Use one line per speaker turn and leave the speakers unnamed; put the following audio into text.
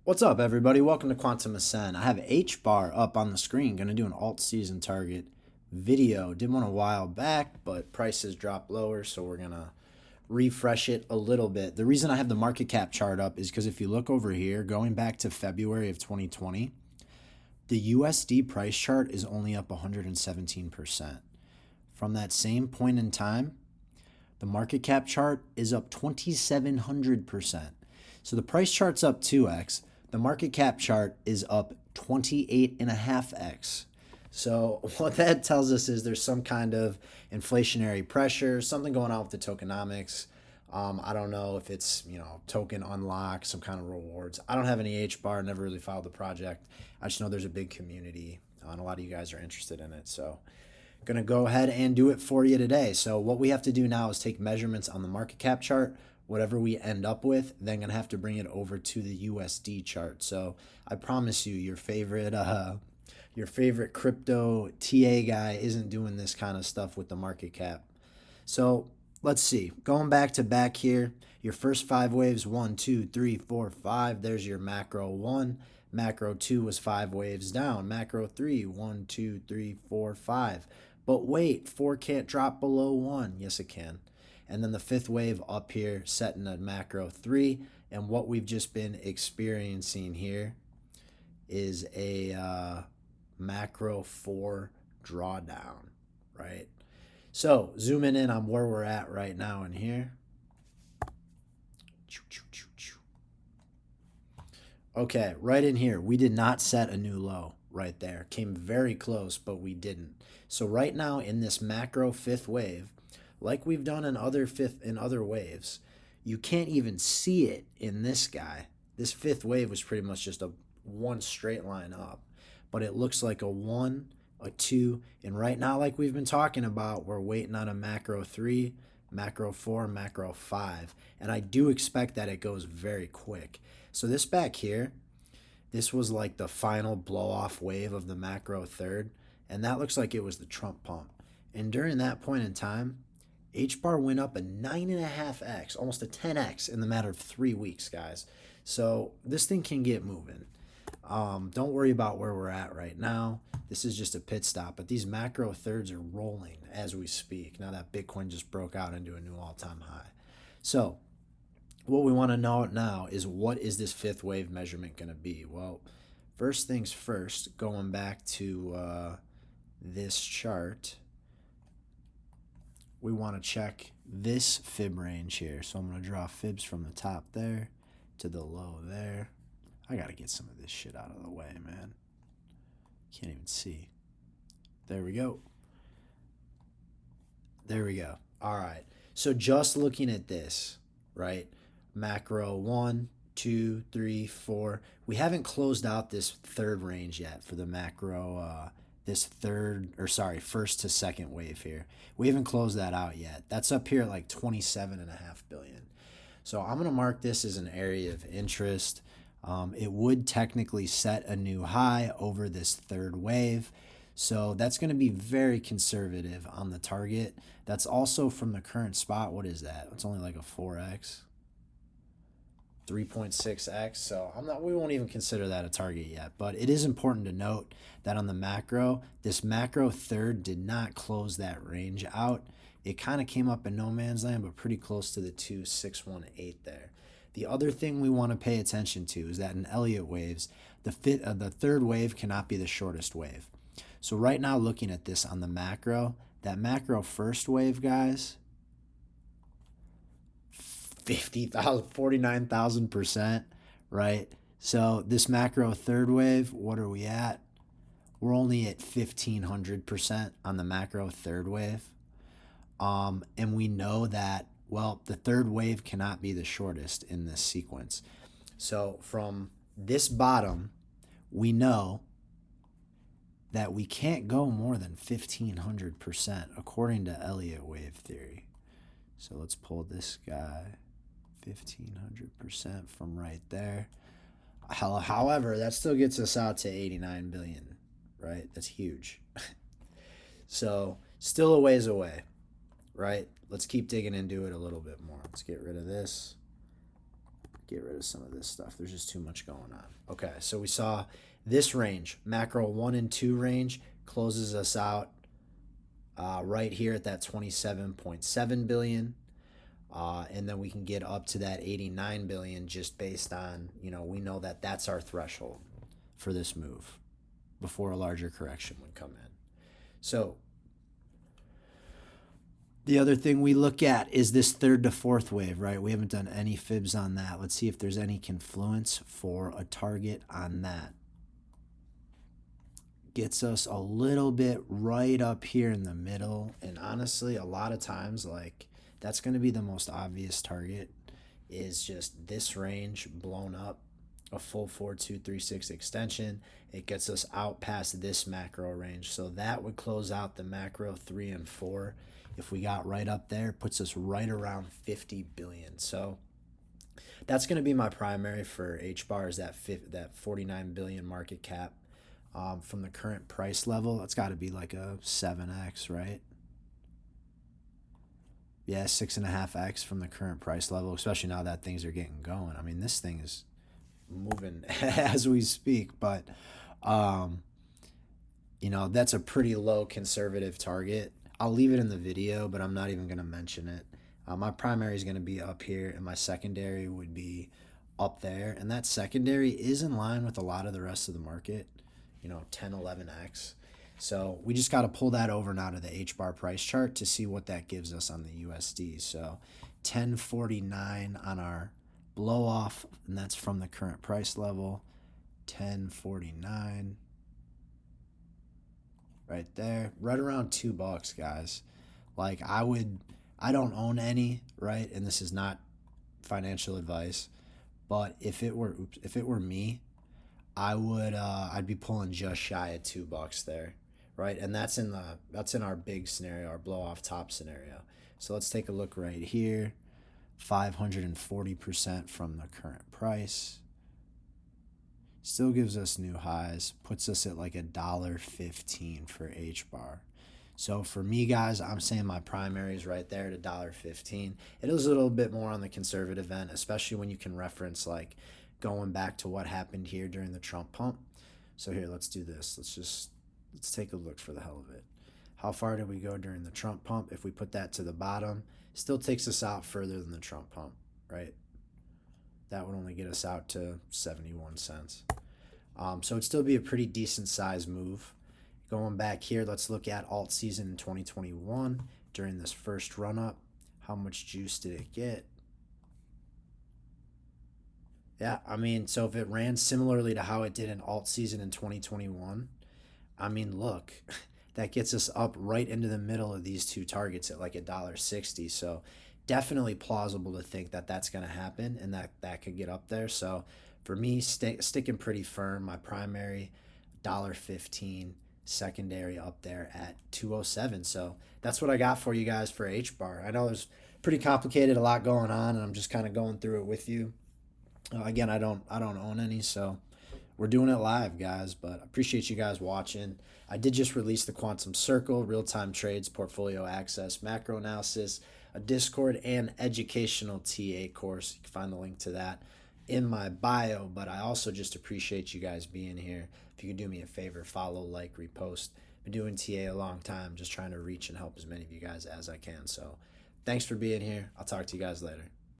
What's up, everybody? Welcome to Quantum Ascend. I have HBAR up on the screen. Going to do an alt-season target video. Did one a while back, but prices dropped lower, so we're going to refresh it a little bit. The reason I have the market cap chart up is because if you look over here, going back to February of 2020, the USD price chart is only up 117%. From that same point in time, the market cap chart is up 2,700%. So the price chart's up 2x. The market cap chart is up 28.5x. So what that tells us is there's some kind of inflationary pressure, something going on with the tokenomics. I don't know if it's, token unlock, some kind of rewards. I don't have any HBAR, never really followed the project. I just know there's a big community and a lot of you guys are interested in it. So going to go ahead and do it for you today. So what we have to do now is take measurements on the market cap chart, whatever we end up with, then going to have to bring it over to the USD chart. So I promise you, your favorite crypto TA guy isn't doing this kind of stuff with the market cap. So let's see, going back to back here, your first 5 waves, 1, 2, 3, 4, 5. There's your macro 1. Macro 2 was 5 waves down. Macro 3, 1, 2, 3, 4, 5. But wait, 4 can't drop below 1. Yes, it can. And then the 5th wave up here, setting a macro 3. And what we've just been experiencing here is a macro 4 drawdown, right? So zooming in on where we're at right now in here. Okay, right in here, we did not set a new low right there. Came very close, but we didn't. So right now in this macro 5th wave, like we've done in other waves, you can't even see it in this guy. This 5th wave was pretty much just a one straight line up, but it looks like a 1, a 2, and right now, like we've been talking about, we're waiting on a macro 3, macro 4, macro 5, and I do expect that it goes very quick. So this back here, this was like the final blow off wave of the macro 3rd, and that looks like it was the Trump pump. And during that point in time, HBAR went up a 9.5x, almost a 10x in the matter of 3 weeks, guys. So this thing can get moving. Don't worry about where we're at right now. This is just a pit stop, but these macro 3rds are rolling as we speak. Now that Bitcoin just broke out into a new all-time high. So what we want to know now is, what is this 5th wave measurement going to be? Well, first things first, going back to this chart, we want to check this fib range here. So I'm going to draw fibs from the top there to the low there. I got to get some of this shit out of the way, man. Can't even see. There we go. There we go. All right. So just looking at this, right? Macro 1, 2, 3, 4. We haven't closed out this 3rd range yet for the macro, this 1st to 2nd wave here. We haven't closed that out yet. That's up here at like 27.5 billion. So I'm going to mark this as an area of interest. It would technically set a new high over this 3rd wave. So that's going to be very conservative on the target. That's also from the current spot. What is that? It's only like a 4x. 3.6x. So we won't even consider that a target yet, but it is important to note that on the macro, this macro 3rd did not close that range out. It kind of came up in no man's land, but pretty close to the 2,618 there. The other thing we want to pay attention to is that in Elliott waves, the 3rd wave cannot be the shortest wave. So right now, looking at this on the macro, that macro 1st wave, guys, 50,000, 49,000%, right? So this macro 3rd wave, what are we at? We're only at 1,500% on the macro 3rd wave. And we know that, well, the 3rd wave cannot be the shortest in this sequence. So from this bottom, we know that we can't go more than 1,500% according to Elliott wave theory. So let's pull this guy, 1,500% from right there. However, that still gets us out to 89 billion, right? That's huge. So still a ways away, right? Let's keep digging into it a little bit more. Let's get rid of this. Get rid of some of this stuff. There's just too much going on. Okay, so we saw this range, macro 1 and 2 range, closes us out right here at that 27.7 billion. And then we can get up to that 89 billion just based on, we know that that's our threshold for this move before a larger correction would come in. So the other thing we look at is this third to fourth wave, right? We haven't done any fibs on that. Let's see if there's any confluence for a target on that. Gets us a little bit right up here in the middle. And honestly, a lot of times, like, that's going to be the most obvious target, is just this range blown up, a full 4236 extension. It gets us out past this macro range. So that would close out the macro 3 and 4. If we got right up there, puts us right around 50 billion. So that's going to be my primary for HBAR, is that 49 billion market cap. From the current price level, it's got to be like a 7x, right? Yeah, 6.5x from the current price level, especially now that things are getting going. I mean, this thing is moving as we speak, but that's a pretty low conservative target. I'll leave it in the video, but I'm not even going to mention it. My primary is going to be up here, and my secondary would be up there. And that secondary is in line with a lot of the rest of the market, 10, 11x. So we just got to pull that over now to the HBAR price chart to see what that gives us on the USD. So 1049 on our blow off, and that's from the current price level. 1049 right there, right around $2, guys. Like, I don't own any, right? And this is not financial advice, but if it were me, I'd be pulling just shy of $2 there, right? And that's in our big scenario, our blow off top scenario. So let's take a look right here. 540% from the current price. Still gives us new highs, puts us at like $1.15 for HBAR. So for me, guys, I'm saying my primary is right there at $1.15. It is a little bit more on the conservative end, especially when you can reference like going back to what happened here during the Trump pump. So here, let's do this. Let's take a look for the hell of it. How far did we go during the Trump pump? If we put that to the bottom, still takes us out further than the Trump pump, right? That would only get us out to 71 cents. So it'd still be a pretty decent size move. Going back here, let's look at Altseason in 2021 during this first run up. How much juice did it get? Yeah, I mean, so if it ran similarly to how it did in Altseason in 2021, I mean, look, that gets us up right into the middle of these two targets at like $1.60. So definitely plausible to think that that's going to happen and that could get up there. So for me, sticking pretty firm. My primary, $1.15. Secondary up there at 207. So that's what I got for you guys for HBAR. I know there's pretty complicated, a lot going on, and I'm just kind of going through it with you. Again, I don't own any, so we're doing it live, guys. But I appreciate you guys watching. I did just release the Quantum Circle, real-time trades, portfolio access, macro analysis, a Discord, and educational TA course. You can find the link to that in my bio. But I also just appreciate you guys being here. If you could do me a favor, follow, like, repost. Been doing TA a long time, just trying to reach and help as many of you guys as I can. So thanks for being here. I'll talk to you guys later.